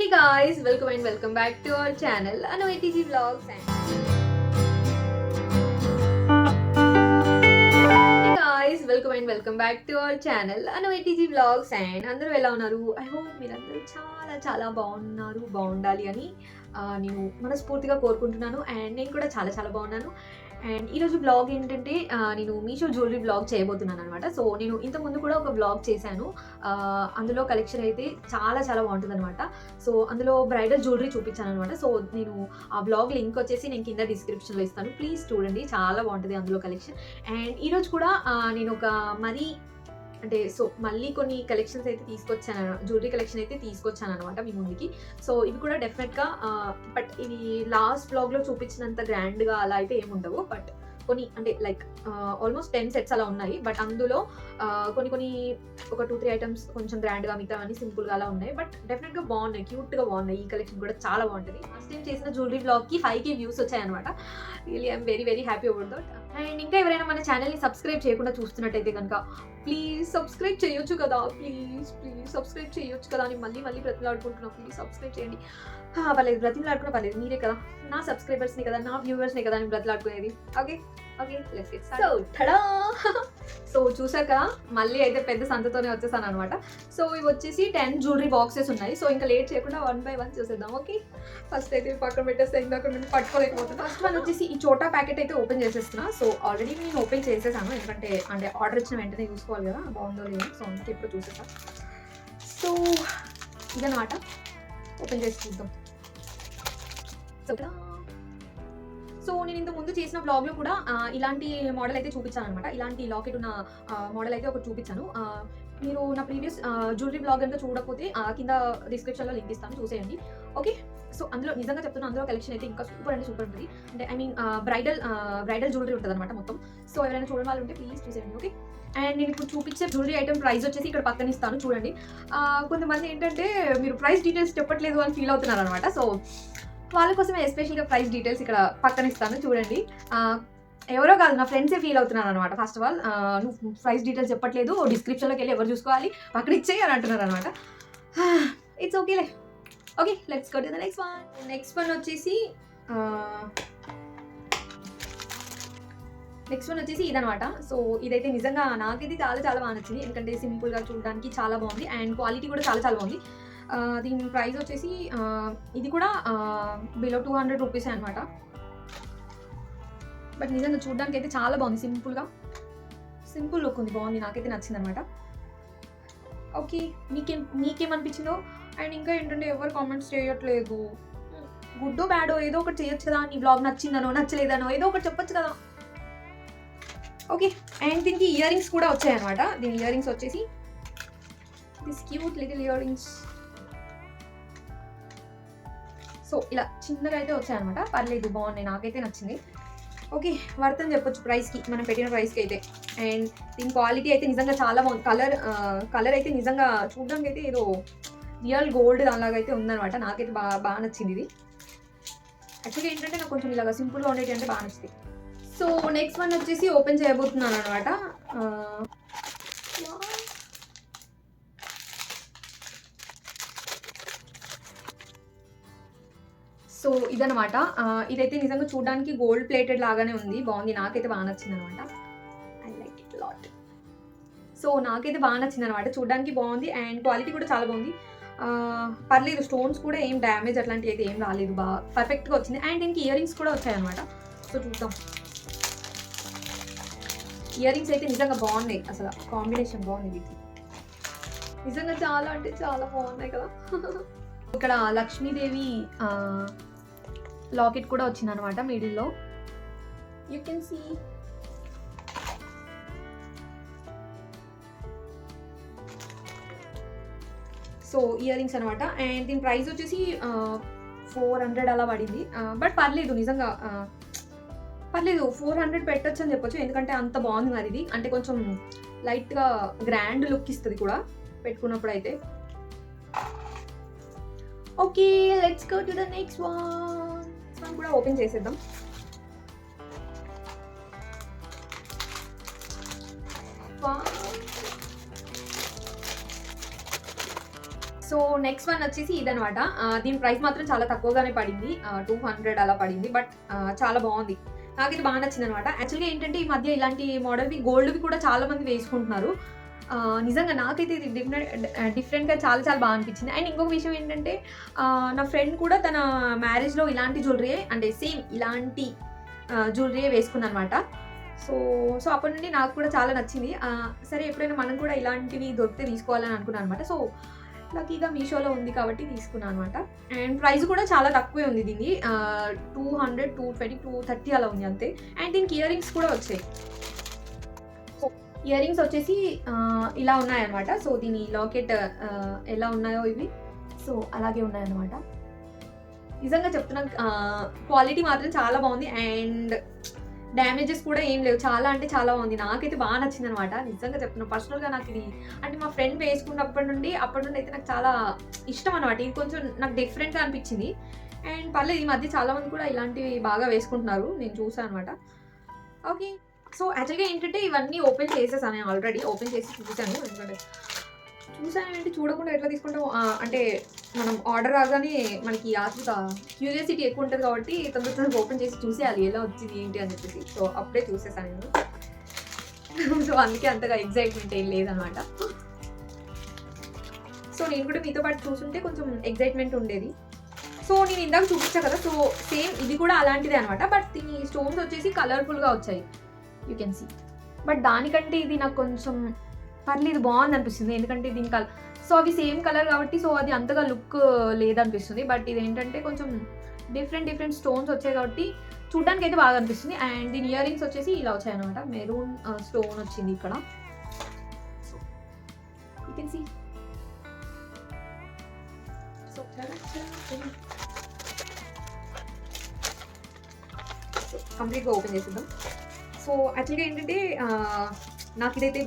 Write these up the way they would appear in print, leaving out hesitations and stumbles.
Hey guys, welcome and welcome back to our channel Anu ATG Vlogs. Hey guys, welcome and welcome back to our channel Anu ATG Vlogs. And అందరూ ఎలా ఉన్నారు? I hope మీరందరూ చాలా బాగున్నారు, బాగుండాలి అని నేను మనస్ఫూర్తిగా కోరుకుంటున్నాను. అండ్ నేను కూడా చాలా బాగున్నాను. అండ్ ఈరోజు బ్లాగ్ ఏంటంటే నేను మీషో జ్యువెలరీ బ్లాగ్ చేయబోతున్నాను అనమాట. సో నేను ఇంతకుముందు కూడా ఒక బ్లాగ్ చేశాను. అందులో కలెక్షన్ అయితే చాలా బాగుంటుంది అనమాట. సో అందులో బ్రైడల్ జ్యువెలరీ చూపించాను అనమాట. సో నేను ఆ బ్లాగ్ లింక్ వచ్చేసి నేను కింద డిస్క్రిప్షన్లో ఇస్తాను, ప్లీజ్ చూడండి, చాలా బాగుంటుంది అందులో కలెక్షన్. అండ్ ఈరోజు కూడా నేను ఒక మళ్ళీ కొన్ని కలెక్షన్స్ అయితే తీసుకొచ్చాను, జ్యువెలరీ కలెక్షన్ అయితే తీసుకొచ్చాను అనమాట మీ ముందుకి. సో ఇవి కూడా డెఫినెట్గా బట్ ఇవి లాస్ట్ బ్లాగ్లో చూపించినంత గ్రాండ్గా అలా అయితే ఏముండవు. బట్ కొన్ని అంటే లైక్ ఆల్మోస్ట్ 10 సెట్స్ అలా ఉన్నాయి. బట్ అందులో కొన్ని ఒక 2-3 ఐటమ్స్ కొంచెం గ్రాండ్గా, మిగతా అన్ని సింపుల్గా అలా ఉన్నాయి. బట్ డెఫినెట్గా బాగున్నాయి, క్యూట్గా బాగున్నాయి. ఈ కలెక్షన్ కూడా చాలా బాగుంటుంది. ఫస్ట్ టైం చేసిన జ్యువెలరీ బ్లాగ్కి 5K వ్యూస్ వచ్చాయన్నమాట. Really I'm very happy about that. And ఇంకా ఎవరైనా మన ఛానల్ని సబ్స్క్రైబ్ చేయకుండా చూస్తున్నట్టయితే కనుక ప్లీజ్ సబ్స్క్రైబ్ చేయొచ్చు కదా, ప్లీజ్ సబ్స్క్రైబ్ చేయొచ్చు కదా అని మళ్ళీ బ్రతిలాడుకుంటున్నాం. ప్లీజ్ సబ్స్క్రైబ్ చేయండి. పర్లేదు, బ్రతిలాడుకున్నా పర్లేదు, మీరే కదా, నా సబ్స్క్రైబర్స్ని కదా, నా వ్యూవర్స్ని కదా అని బ్రతిలాడుకునేది. Okay let's get started. So చూసారు కదా, మళ్ళీ అయితే పెద్ద సంతతోనే వచ్చేసాను అనమాట. సో ఇవి వచ్చేసి 10 జ్యువెలరీ బాక్సెస్ ఉన్నాయి. సో ఇంకా లేట్ చేయకుండా 1 by 1 చూసేద్దాం. ఓకే, ఫస్ట్ అయితే పక్కన పెట్టేస్తే ఇందాక నేను పట్టుకోలేకపోతున్నా. ఫస్ట్ వన్ వచ్చేసి ఈ చోటా ప్యాకెట్ అయితే ఓపెన్ చేసేస్తున్నా. సో ఆల్రెడీ నేను ఓపెన్ చేసేసాను, ఎందుకంటే ఆర్డర్ ఇచ్చిన వెంటనే చూసుకోవాలి కదా బాగుందో లేదో. సో అందుకే ఇప్పుడు చూసేసాను. సో ఇదన్నమాట, ఓపెన్ చేసి చూద్దాం. సో నేను ఇంత ముందు చేసిన బ్లాగ్లో కూడా ఇలాంటి మోడల్ అయితే చూపించాను అనమాట. ఇలాంటి లాకెట్ ఉన్న మోడల్ అయితే ఒకటి చూపించాను. మీరు నా ప్రీవియస్ జ్యువెలరీ బ్లాగ్ కనుక చూడకపోతే కింద డిస్క్రిప్షన్లో లింక్ ఇస్తాను, చూసేయండి. ఓకే, సో అందులో నిజంగా చెప్తున్నా, అందులో కలెక్షన్ అయితే ఇంకా సూపర్ ఉంటుంది. అంటే ఐ మీన్ బ్రైడల్ జ్యువెలరీ ఉంటుంది అనమాట మొత్తం. సో ఎవరైనా చూడని వాళ్ళు ఉంటే ప్లీజ్ చూసేయండి. ఓకే, అండ్ నేను ఇప్పుడు చూపించే జ్యువెలరీ ఐటమ్ ప్రైస్ వచ్చేసి ఇక్కడ పక్కన ఇస్తాను చూడండి. కొంతమంది ఏంటంటే మీరు ప్రైస్ డీటెయిల్స్ చెప్పట్లేదు అని ఫీల్ అవుతున్నారు అనమాట. సో వాళ్ళ కోసమే ఎస్పెషల్గా ప్రైస్ డీటెయిల్స్ ఇక్కడ పక్కన ఇస్తాను చూడండి. ఎవరో కాదు, నా ఫ్రెండ్సే ఫీల్ అవుతున్నారు అనమాట. ఫస్ట్ ఆఫ్ ఆల్ నువ్వు ప్రైస్ డీటెయిల్స్ చెప్పట్లేదు, డిస్క్రిప్షన్లోకి వెళ్ళి ఎవరు చూసుకోవాలి, పక్కన ఇచ్చేయి అని అంటున్నారు అనమాట. ఇట్స్ ఓకేలే. Okay, let's go to the next one వచ్చేసి ఇదనమాట. సో ఇదైతే నిజంగా నాకైతే చాలా బాగా నచ్చింది, ఎందుకంటే సింపుల్గా చూడడానికి చాలా బాగుంది అండ్ క్వాలిటీ కూడా చాలా బాగుంది. దీని ప్రైస్ వచ్చేసి ఇది కూడా బిలో 200 రూపీసే అనమాట. బట్ నిజంగా చూడడానికి అయితే చాలా బాగుంది, సింపుల్ లుక్ ఉంది, బాగుంది, నాకైతే నచ్చింది అనమాట. ఓకే, మీకేమనిపించిందో? అండ్ ఇంకా ఏంటంటే ఎవరు కామెంట్స్ చేయట్లేదు, గుడ్డో బ్యాడో ఏదో ఒకటి చేయొచ్చు కదా, నీ బ్లాగ్ నచ్చిందనో నచ్చలేదనో ఏదో ఒకటి చెప్పొచ్చు కదా. ఓకే, అండ్ దీనికి ఇయర్ రింగ్స్ కూడా వచ్చాయన్నమాట. దీని ఇయర్ రింగ్స్ వచ్చేసి this cute little ear rings. So ఇలా చిన్నగా అయితే వచ్చాయన్నమాట, పర్లేదు, బాగున్నాయి, నాకైతే నచ్చింది. ఓకే, వర్త్ అని చెప్పొచ్చు ప్రైస్కి, మనం పెట్టిన ప్రైస్కి అయితే. అండ్ దీని క్వాలిటీ అయితే నిజంగా చాలా బాగుంది. కలర్ అయితే నిజంగా చూడడానికి అయితే ఏదో రియల్ గోల్డ్ దానిలాగా అయితే ఉందన్నమాట. నాకైతే బాగా నచ్చింది ఇది. యాక్చువల్గా ఏంటంటే నాకు కొంచెం ఇలాగా సింపుల్గా ఉండేటి అంటే బాగా నచ్చింది. సో నెక్స్ట్ వన్ వచ్చేసి ఓపెన్ చేయబోతున్నాను అనమాట. సో ఇదనమాట, ఇదైతే నిజంగా చూడడానికి గోల్డ్ ప్లేటెడ్ లాగానే ఉంది, బాగుంది, నాకైతే బాగా నచ్చింది అనమాట. I like it lot. So నాకైతే బాగా నచ్చింది అనమాట, చూడడానికి బాగుంది అండ్ క్వాలిటీ కూడా చాలా బాగుంది. పర్లేదు, స్టోన్స్ కూడా ఏం డ్యామేజ్ అట్లాంటివి అయితే ఏం రాలేదు, బాగా పర్ఫెక్ట్గా వచ్చింది. అండ్ దీనికి ఇయర్ రింగ్స్ కూడా వచ్చాయన్నమాట. సో చూద్దాం. ఇయర్ రింగ్స్ అయితే నిజంగా బాగున్నాయి, అసలు కాంబినేషన్ బాగుంది వీటికి, నిజంగా చాలా అంటే చాలా బాగున్నాయి కదా. ఇక్కడ లక్ష్మీదేవి లాకెట్ కూడా వచ్చింది అనమాట మిడిల్లో, you can see. So ear rings అనమాట. అండ్ దీని ప్రైస్ వచ్చేసి 400 అలా పడింది. బట్ పర్లేదు, నిజంగా పర్లేదు, 400 పెట్టచ్చు అని చెప్పొచ్చు, ఎందుకంటే అంత బాగుంది మరి ఇది. అంటే కొంచెం లైట్గా గ్రాండ్ లుక్ ఇస్తుంది కూడా పెట్టుకున్నప్పుడు అయితే. Okay, let's go to the next one కూడా ఓపెన్ చేసేద్దాం. సో నెక్స్ట్ వన్ వచ్చేసి ఇదనమాట. దీని ప్రైస్ మాత్రం చాలా తక్కువగానే పడింది. 200 అలా పడింది. బట్ చాలా బాగుంది, నాకైతే బాగా నచ్చింది అనమాట. యాక్చువల్గా ఏంటంటే ఈ మధ్య ఇలాంటి మోడల్వి గోల్డ్వి కూడా చాలా మంది వేసుకుంటున్నారు. నిజంగా నాకైతే ఇది డిఫరెంట్గా చాలా చాలా బాగా అనిపించింది. అండ్ ఇంకొక విషయం ఏంటంటే నా ఫ్రెండ్ కూడా తన మ్యారేజ్లో ఇలాంటి జ్యువెలరీ అంటే సేమ్ ఇలాంటి జ్యువెలరీ వేసుకుందనమాట. సో సో అప్పటి నుండి నాకు కూడా చాలా నచ్చింది. సరే ఎప్పుడైనా మనం కూడా ఇలాంటివి దొరికితే తీసుకోవాలని అనుకున్నాను అనమాట. సో లక్కీగా మీషోలో ఉంది కాబట్టి తీసుకున్నాను అనమాట. అండ్ ప్రైస్ కూడా చాలా తక్కువే ఉంది దీన్ని. 200, 220, 230 అలా ఉంది అంతే. అండ్ దీనికి ఇయర్ రింగ్స్ కూడా వచ్చాయి. ఇయర్ రింగ్స్ వచ్చేసి ఇలా ఉన్నాయన్నమాట. సో దీని లాకెట్ ఎలా ఉన్నాయో ఇవి సో అలాగే ఉన్నాయన్నమాట. నిజంగా చెప్తున్నాను, క్వాలిటీ మాత్రం చాలా బాగుంది. అండ్ డ్యామేజెస్ కూడా ఏం లేవు. చాలా అంటే చాలా బాగుంది, నాకైతే బాగా నచ్చింది అనమాట. నిజంగా చెప్తున్నాను, పర్సనల్గా నాకు ఇది అంటే మా ఫ్రెండ్ వేసుకున్నప్పటి నుండి అయితే నాకు చాలా ఇష్టం అనమాట. ఇది కొంచెం నాకు డిఫరెంట్గా అనిపించింది. అండ్ పర్లేదు, ఈ మధ్య చాలా మంది కూడా ఇలాంటివి బాగా వేసుకుంటున్నారు, నేను చూసాను అనమాట. ఓకే, సో యాక్చువల్గా ఏంటంటే ఇవన్నీ ఓపెన్ చేసేసాను, నేను ఆల్రెడీ ఓపెన్ చేసి చూసాను. ఎందుకంటే చూసానంటే చూడకుండా ఎట్లా తీసుకుంటాం, అంటే మనం ఆర్డర్ రాగానే మనకి ఆతృత క్యూరియాసిటీ ఎక్కువ ఉంటుంది కాబట్టి తొందరగా ఓపెన్ చేసి చూసేయాలి ఎలా వచ్చింది ఏంటి అని చెప్పేసి. సో అప్పుడే చూసేసాను నేను. సో అందుకే అంతగా ఎగ్జైట్మెంట్ ఏం లేదనమాట. సో నేను కూడా మీతో పాటు చూసుంటే కొంచెం ఎగ్జైట్మెంట్ ఉండేది. సో నేను ఇందాక చూపించా కదా, సో సేమ్ ఇది కూడా అలాంటిదే అనమాట. బట్ దీని స్టోన్స్ వచ్చేసి కలర్ఫుల్గా వచ్చాయి, యూ కెన్ సీ. బట్ దానికంటే ఇది నాకు కొంచెం పర్లేదు బాగుంది అనిపిస్తుంది. ఎందుకంటే దీని కలర్ సో అవి సేమ్ కలర్ కాబట్టి సో అది అంతగా లుక్ లేదనిపిస్తుంది. బట్ ఇది ఏంటంటే కొంచెం డిఫరెంట్ స్టోన్స్ వచ్చాయి కాబట్టి చూడడానికి అయితే బాగా అనిపిస్తుంది. అండ్ దీని ఇయర్ రింగ్స్ వచ్చేసి ఇలా వచ్చాయి అనమాట. మెరూన్ స్టోన్ వచ్చింది ఇక్కడ, యూ కెన్ సీ. సో కంప్లీట్గా ఓపెన్ చేసేద్దాం. సో యాక్చువల్గా ఏంటంటే నాకు ఇదైతే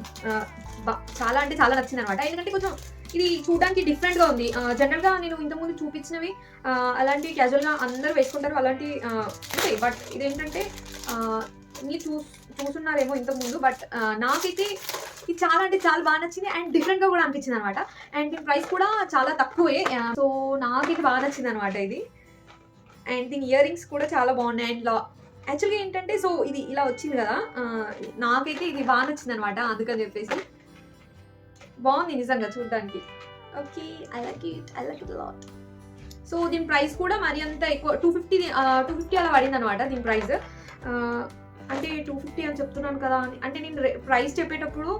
చాలా అంటే చాలా నచ్చింది అనమాట. ఎందుకంటే కొంచెం ఇది చూడడానికి డిఫరెంట్గా ఉంది. జనరల్గా నేను ఇంతకుముందు చూపించినవి అలాంటివి క్యాజువల్గా అందరూ వేసుకుంటారు, అలాంటివి ఉంటాయి. బట్ ఇదేంటంటే మీరు చూస్తున్నారేమో ఇంతకుముందు, బట్ నాకైతే ఇది చాలా అంటే చాలా బాగా నచ్చింది. అండ్ డిఫరెంట్గా కూడా అనిపించింది అనమాట. అండ్ దీని ప్రైస్ కూడా చాలా తక్కువే. సో నాకైతే బాగా నచ్చింది అనమాట ఇది. అండ్ దీని ఇయర్ రింగ్స్ కూడా చాలా బాగున్నాయి. అండ్ యాక్చువల్గా ఏంటంటే సో ఇది ఇలా వచ్చింది కదా, నాకైతే ఇది బాగా నచ్చింది అనమాట. అందుకని చెప్పేసి బాగుంది నిజంగా చూడడానికి. Okay, I like it lot. So దీని ప్రైస్ కూడా మరి అంత ఎక్కువ 250 అలా పడింది అనమాట దీని ప్రైస్. అంటే 250 అని చెప్తున్నాను కదా, అంటే నేను ప్రైస్ చెప్పేటప్పుడు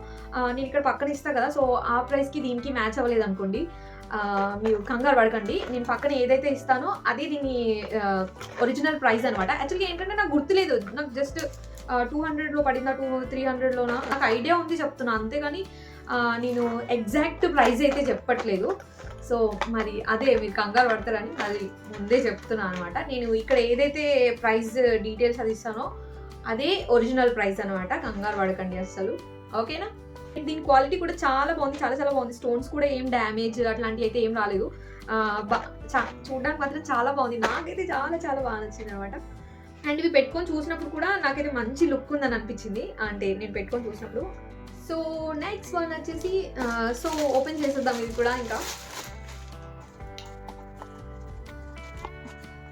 నేను ఇక్కడ పక్కన ఇస్తాను కదా, సో ఆ ప్రైస్కి దీనికి మ్యాచ్ అవ్వలేదు అనుకోండి, మీరు కంగారు పడకండి. నేను పక్కన ఏదైతే ఇస్తానో అదే దీని ఒరిజినల్ ప్రైస్ అనమాట. యాక్చువల్గా ఏంటంటే నాకు గుర్తులేదు, నాకు జస్ట్ 200లో పడిందా 300లోనా నాకు ఐడియా ఉంది చెప్తున్నా, అంతేగాని నేను ఎగ్జాక్ట్ ప్రైస్ అయితే చెప్పట్లేదు. సో మరి అదే మీరు కంగారు పడతారని అది ముందే చెప్తున్నాను అనమాట. నేను ఇక్కడ ఏదైతే ప్రైస్ డీటెయిల్స్ అది ఇస్తానో అదే ఒరిజినల్ ప్రైస్ అనమాట, కంగారు పడకండి అస్సలు. ఓకేనా? దీని క్వాలిటీ కూడా చాలా బాగుంది, చాలా చాలా బాగుంది. స్టోన్స్ కూడా ఏం డ్యామేజ్ అట్లాంటివి అయితే ఏం రాలేదు. చూడడానికి మాత్రం చాలా బాగుంది, నాకైతే చాలా చాలా బాగా నచ్చింది అనమాట. అండ్ ఇవి పెట్టుకొని చూసినప్పుడు కూడా నాకైతే మంచి లుక్ ఉందని అనిపించింది, అంటే నేను పెట్టుకొని చూసినప్పుడు. సో నెక్స్ట్ వన్ వచ్చేసి సో ఓపెన్ చేసేద్దాం ఇది కూడా. ఇంకా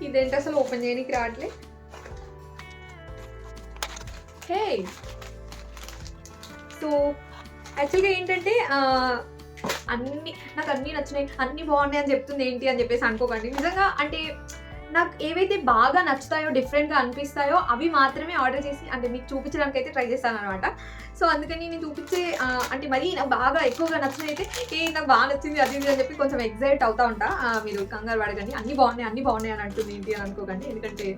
ఇదేంటి అసలు ఓపెన్ చేయడానికి రావట్లే. హే, సో యాక్చువల్గా ఏంటంటే నాకు అన్నీ నచ్చినాయి, అన్నీ బాగున్నాయి అని చెప్తుంది ఏంటి అని చెప్పేసి అనుకోకండి. నిజంగా అంటే నాకు ఏవైతే బాగా నచ్చుతాయో, డిఫరెంట్గా అనిపిస్తాయో అవి మాత్రమే ఆర్డర్ చేసి అంటే మీకు చూపించడానికి అయితే ట్రై చేస్తాను అనమాట. సో అందుకని నేను చూపించే అంటే మరీ నాకు బాగా ఎక్కువగా నచ్చినైతే నాకు బాగా నచ్చింది అది అని చెప్పి కొంచెం ఎగ్జైట్ అవుతా ఉంటా. మీరు కంగారు పడకండి, అన్నీ బాగున్నాయి అని అంటుంది ఏంటి అని అనుకోకండి. ఎందుకంటే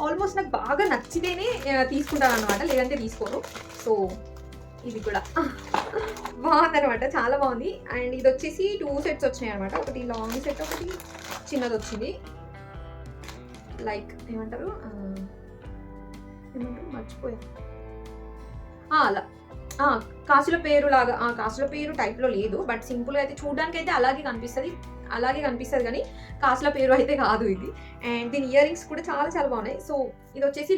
ఆల్మోస్ట్ నాకు బాగా నచ్చితేనే తీసుకుంటాను అనమాట, లేదంటే తీసుకోను. సో ఇది కూడా బాగుందనమాట, చాలా బాగుంది. అండ్ ఇది వచ్చేసి 2 సెట్స్ వచ్చినాయి అనమాట. ఒకటి లాంగ్ సెట్, ఒకటి చిన్నది వచ్చింది. లైక్ ఏమంటారు మర్చిపోయా, అలా కాసుల పేరు లాగా, కాసుల పేరు టైప్లో లేదు, బట్ సింపుల్గా అయితే చూడడానికి అయితే అలాగే కనిపిస్తుంది కానీ కాసుల పేరు అయితే కాదు ఇది. అండ్ దీని ఇయర్ రింగ్స్ కూడా చాలా చాలా బాగున్నాయి. సో ఇది వచ్చేసి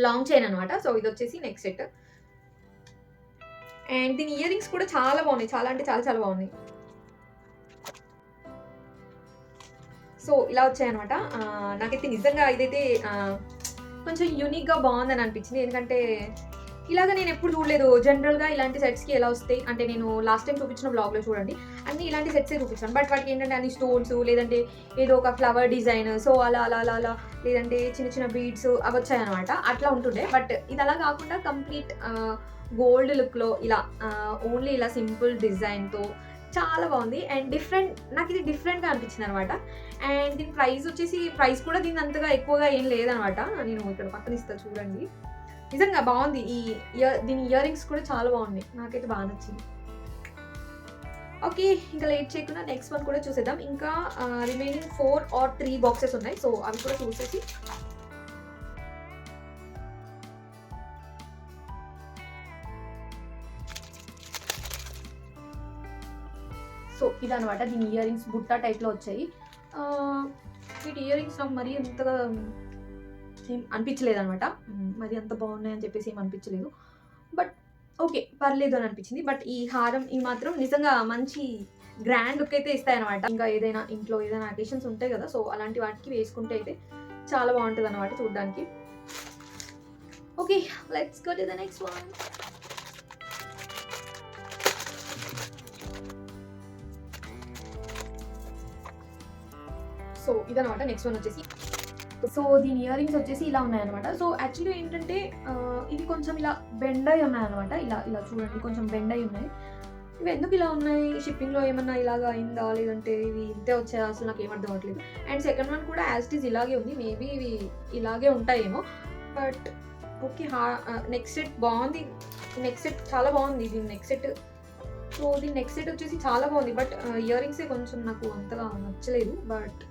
లాంగ్ చైన్ అనమాట. సో ఇది వచ్చేసి నెక్స్ట్ సెట్. అండ్ దీని ఇయర్ రింగ్స్ కూడా చాలా బాగున్నాయి, చాలా అంటే చాలా చాలా బాగున్నాయి. సో ఇలా వచ్చాయన్నమాట. నాకైతే నిజంగా ఇదైతే కొంచెం యూనిక్గా బాగుందని అనిపించింది. ఎందుకంటే ఇలాగ నేను ఎప్పుడు చూడలేదు. జనరల్గా ఇలాంటి సెట్స్కి ఎలా వస్తాయి అంటే, నేను లాస్ట్ టైం చూపించిన బ్లాగ్లో చూడండి అన్ని ఇలాంటి సెట్సే చూపించాను. బట్ వాటికి ఏంటంటే అన్ని స్టోన్స్, లేదంటే ఏదో ఒక ఫ్లవర్ డిజైన్, సో అలా అలా అలా అలా, లేదంటే చిన్న చిన్న బీడ్స్ అవి వచ్చాయన్నమాట. అట్లా ఉంటుండే. బట్ ఇది అలా కాకుండా కంప్లీట్ గోల్డ్ లుక్లో ఇలా ఓన్లీ ఇలా సింపుల్ డిజైన్తో చాలా బాగుంది. అండ్ నాకు ఇది డిఫరెంట్గా అనిపించింది అనమాట. అండ్ దీని ప్రైస్ కూడా దీని అంతగా ఎక్కువగా ఏం లేదనమాట. నేను ఇక్కడ పక్కన ఇస్తాను చూడండి. నిజంగా బాగుంది. దీని ఇయర్ రింగ్స్ కూడా చాలా బాగున్నాయి. నాకైతే బాగా నచ్చింది. ఓకే, ఇంకా లేట్ చేయకుండా నెక్స్ట్ వన్ కూడా చూసేద్దాం. ఇంకా రిమైనింగ్ 4 or 3 బాక్సెస్ ఉన్నాయి. సో అవి కూడా చూసేసి సో ఇదనమాట. దీని ఇయర్ రింగ్స్ బుట్ట టైప్లో వచ్చాయి. వీటి ఇయర్ రింగ్స్ నాకు మరీ అంతగా ఏం అనిపించలేదు అనమాట. మరి అంత బాగున్నాయని చెప్పేసి ఏం అనిపించలేదు. బట్ ఓకే, పర్లేదు అని అనిపించింది. బట్ ఈ హారం ఇవి మాత్రం నిజంగా మంచి గ్రాండ్ లుక్ అయితే ఇస్తాయన్నమాట. ఇంకా ఏదైనా ఇంట్లో ఏదైనా అకేషన్స్ ఉంటాయి కదా, సో అలాంటి వాటికి వేసుకుంటే అయితే చాలా బాగుంటుంది అనమాట చూడడానికి. Okay, let's go to the next one. So ఇదనమాట నెక్స్ట్ వన్ వచ్చేసి. సో దీని ఇయర్ రింగ్స్ వచ్చేసి ఇలా ఉన్నాయన్నమాట. సో యాక్చువల్లీ ఏంటంటే ఇవి కొంచెం ఇలా బెండ్ అయి ఉన్నాయన్నమాట. ఇలా ఇలా చూడండి, కొంచెం బెండ్ అయి ఉన్నాయి. ఇవి ఎందుకు ఇలా ఉన్నాయి? షిప్పింగ్లో ఏమన్నా ఇలాగా అయిందా, లేదంటే ఇవి ఇంతే వచ్చాయా, అసలు నాకు ఏమర్థం అవ్వట్లేదు. అండ్ సెకండ్ వన్ కూడా యాజ్ ఇట్ ఈజ్ ఇలాగే ఉంది. మేబీ ఇవి ఇలాగే ఉంటాయేమో. బట్ ఓకే, నెక్స్ట్ సెట్ బాగుంది. నెక్స్ట్ సెట్ చాలా బాగుంది. దీని నెక్స్ట్ సెట్ వచ్చేసి చాలా బాగుంది. బట్ ఇయర్ రింగ్సే కొంచెం నాకు అంతగా నచ్చలేదు. బట్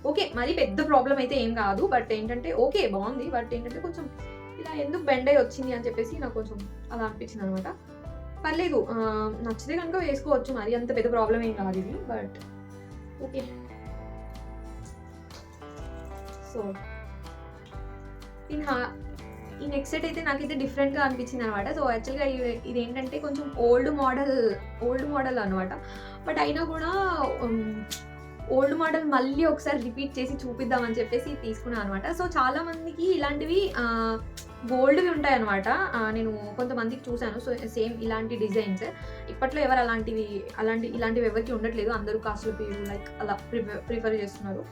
ఓకే, మరి పెద్ద ప్రాబ్లం అయితే ఏం కాదు. బట్ ఏంటంటే ఓకే బాగుంది. బట్ ఏంటంటే కొంచెం ఇలా ఎందుకు బెండ్ అయి వచ్చింది అని చెప్పేసి నాకు కొంచెం అలా అనిపించింది అనమాట. పర్లేదు, నచ్చితే కనుక వేసుకోవచ్చు. మరి అంత పెద్ద ప్రాబ్లం ఏం కాదు ఇది. బట్ ఓకే, సో ఈ నెక్స్ట్ సెట్ అయితే నాకైతే డిఫరెంట్గా అనిపించింది అనమాట. సో యాక్చువల్గా ఇది ఏంటంటే కొంచెం ఓల్డ్ మోడల్ అనమాట. బట్ అయినా కూడా ఓల్డ్ మోడల్ మళ్ళీ ఒకసారి రిపీట్ చేసి చూపిద్దామని చెప్పేసి తీసుకున్నాను అనమాట. సో చాలా మందికి ఇలాంటివి గోల్డ్వి ఉంటాయి అనమాట. నేను కొంతమందికి చూశాను. సో సేమ్ ఇలాంటి డిజైన్స్ ఇప్పట్లో ఎవరు ఇలాంటివి ఎవరికి ఉండట్లేదు. అందరూ కాస్ట్ల పేరు లైక్ అలా ప్రిఫర్ చేస్తున్నారు.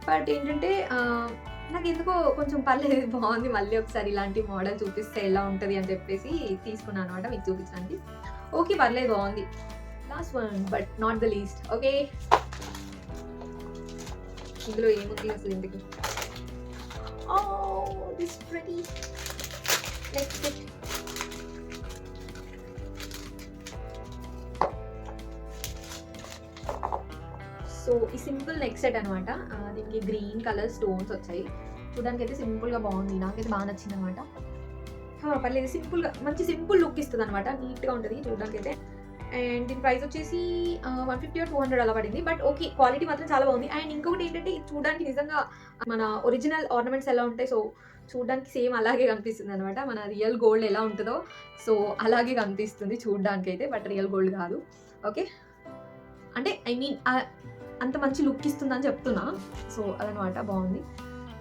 బట్ ఏంటంటే నాకు ఎందుకో కొంచెం పర్లేదు, బాగుంది. మళ్ళీ ఒకసారి ఇలాంటి మోడల్ చూపిస్తే ఎలా ఉంటుంది అని చెప్పేసి తీసుకున్నాను అనమాట మీకు చూపించడానికి. ఓకే, పర్లేదు, బాగుంది. Last one but not the least. Okay, ఇందులో ఏముంది అసలు ఇందుకు? This pretty next set. So ఈ సింపుల్ నెక్ సెట్ అనమాట. దీనికి గ్రీన్ కలర్ స్టోన్స్ వచ్చాయి. చూడడానికి అయితే సింపుల్గా బాగుంది. నాకైతే బాగా నచ్చింది అనమాట. పర్లేదు, సింపుల్గా మంచి సింపుల్ లుక్ ఇస్తుంది అనమాట. నీట్గా ఉంటుంది చూడడానికి అయితే. అండ్ దీని ప్రైస్ వచ్చేసి 150 or 200 అలా పడింది. బట్ ఓకే, క్వాలిటీ మాత్రం చాలా బాగుంది. అండ్ ఇంకొకటి ఏంటంటే ఇది చూడడానికి నిజంగా మన ఒరిజినల్ ఆర్నమెంట్స్ ఎలా ఉంటాయి, సో చూడడానికి సేమ్ అలాగే కనిపిస్తుంది అనమాట. మన రియల్ గోల్డ్ ఎలా ఉంటుందో సో అలాగే కనిపిస్తుంది చూడడానికి అయితే. బట్ రియల్ గోల్డ్ కాదు. ఓకే, అంటే ఐ మీన్ అంత మంచి లుక్ ఇస్తుందని చెప్తున్నా. సో అదనమాట, బాగుంది.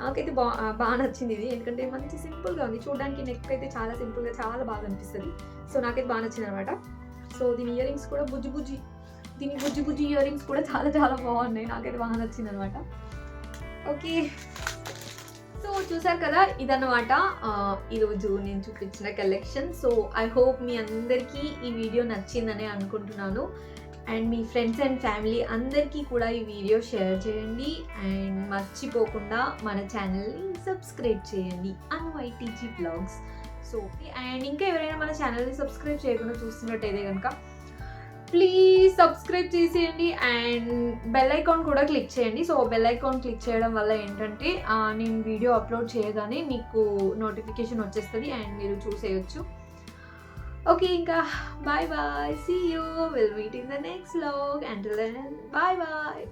నాకైతే బాగా నచ్చింది ఇది. ఎందుకంటే మంచి సింపుల్గా ఉంది చూడడానికి. నెక్ అయితే చాలా సింపుల్గా చాలా బాగా అనిపిస్తుంది. సో నాకైతే బాగా నచ్చింది అనమాట. సో దీని ఇయర్ రింగ్స్ కూడా బుజ్జి ఇయర్ రింగ్స్ కూడా చాలా చాలా బాగున్నాయి. నాకైతే బాగా నచ్చింది అనమాట. ఓకే, సో చూసారు కదా, ఇదన్నమాట ఈరోజు నేను చూపించిన కలెక్షన్. సో ఐ హోప్ మీ అందరికీ ఈ వీడియో నచ్చిందని అనుకుంటున్నాను. And me friends and family అందరికీ కూడా ఈ వీడియో షేర్ చేయండి. అండ్ మర్చిపోకుండా మన ఛానల్ని సబ్స్క్రైబ్ చేయండి, YTG Vlogs. సో అండ్ ఇంకా ఎవరైనా మన ఛానల్ని సబ్స్క్రైబ్ చేయకుండా చూస్తున్నట్టయితే కనుక ప్లీజ్ సబ్స్క్రైబ్ చేసేయండి. అండ్ బెల్ ఐకాన్ కూడా క్లిక్ చేయండి. సో బెల్ ఐకాన్ క్లిక్ చేయడం వల్ల ఏంటంటే నేను వీడియో అప్లోడ్ చేయగానే మీకు నోటిఫికేషన్ వచ్చేస్తుంది అండ్ మీరు చూసేయచ్చు. Okay, Inka. Bye bye. See you. We'll meet in the next vlog. Until then, bye bye.